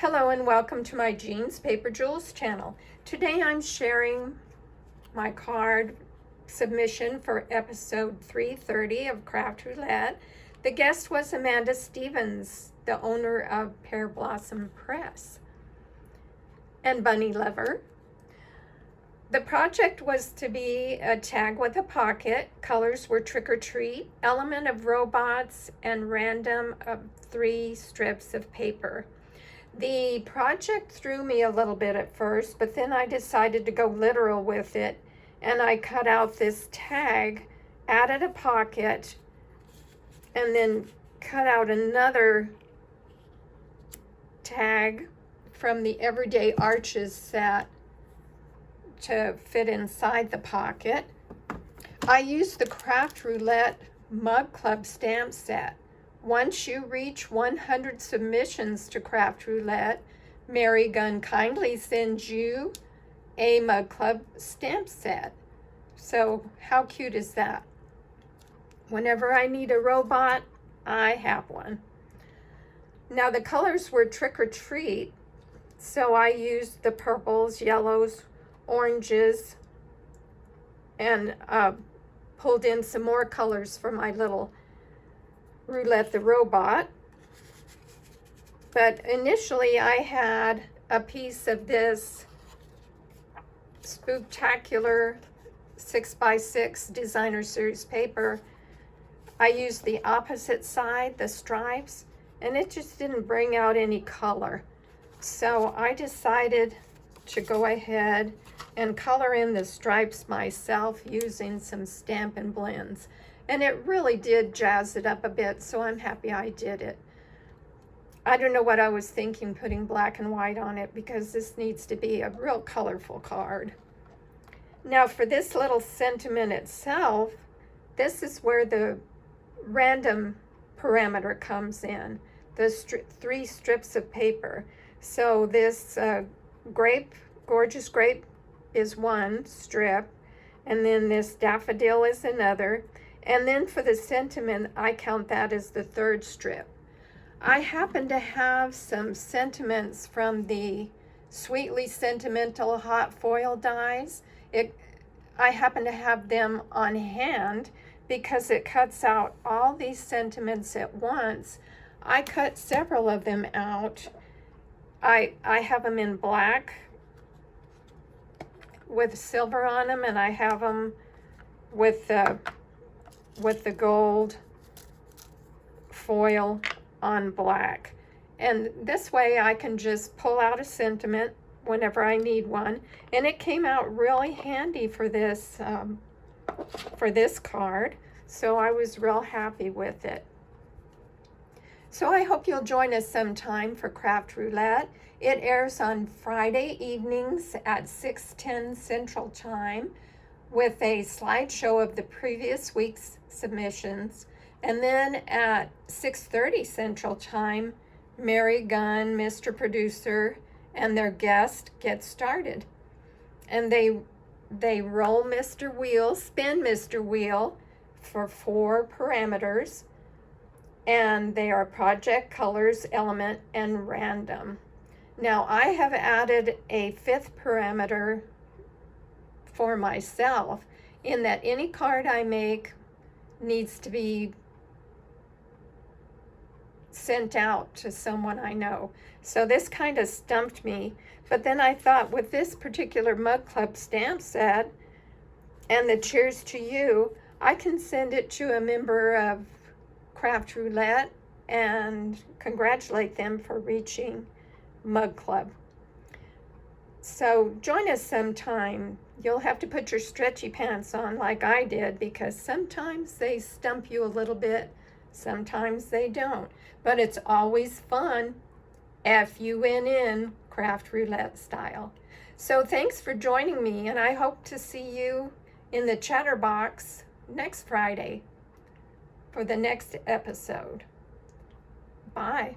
Hello and welcome to my Jeans Paper Jewels channel. Today I'm sharing my card submission for episode 330 of Craft Roulette. The guest was Amanda Stevens, the owner of Pear Blossom Press and Bunny Lover. The project was to be a tag with a pocket. Colors were Trick or Treat, element of robots, and random of 3 strips of paper. The project threw me a little bit at first, but then I decided to go literal with it, and I cut out this tag, added a pocket, and then cut out another tag from the Everyday Arches set to fit inside the pocket. I used the Craft Roulette Mug Club stamp set. Once you reach 100 submissions to Craft Roulette, Mary Gunn kindly sends you a Mug Club stamp set. So how cute is that? Whenever I need a robot, I have one. Now the colors were Trick or Treat, so I used the purples, yellows, oranges, and pulled in some more colors for my little Roulette the robot. But initially I had a piece of this Spooktacular 6x6 designer series paper. I used the opposite side, the stripes, and it just didn't bring out any color. So I decided to go ahead and color in the stripes myself using some Stampin' blends. And it really did jazz it up a bit, so I'm happy I did it. I don't know what I was thinking putting black and white on it, because this needs to be a real colorful card. Now for this little sentiment itself, this is where the random parameter comes in, the 3 strips of paper. So this grape, gorgeous grape, is 1 strip, and then this daffodil is another. And then for the sentiment, I count that as the 3rd strip. I happen to have some sentiments from the Sweetly Sentimental hot foil dies. I happen to have them on hand because it cuts out all these sentiments at once. I cut several of them out. I have them in black with silver on them, and I have them with the gold foil on black. And this way I can just pull out a sentiment whenever I need one. And it came out really handy for this card. So I was real happy with it. So I hope you'll join us sometime for Craft Roulette. It airs on Friday evenings at 6:10 Central Time, with a slideshow of the previous week's submissions. And then at 6:30 Central Time, Mary Gunn, Mr. Producer, and their guest get started. And they roll Mr. Wheel, spin Mr. Wheel for 4 parameters. And they are project, colors, element, and random. Now I have added a 5th parameter for myself, in that any card I make needs to be sent out to someone I know. So this kind of stumped me, but then I thought with this particular Mug Club stamp set and the Cheers to You, I can send it to a member of Craft Roulette and congratulate them for reaching Mug Club. So join us sometime. You'll have to put your stretchy pants on like I did, because sometimes they stump you a little bit, sometimes they don't. But it's always fun, FUNN, Craft Roulette style. So thanks for joining me, and I hope to see you in the chatterbox next Friday for the next episode. Bye.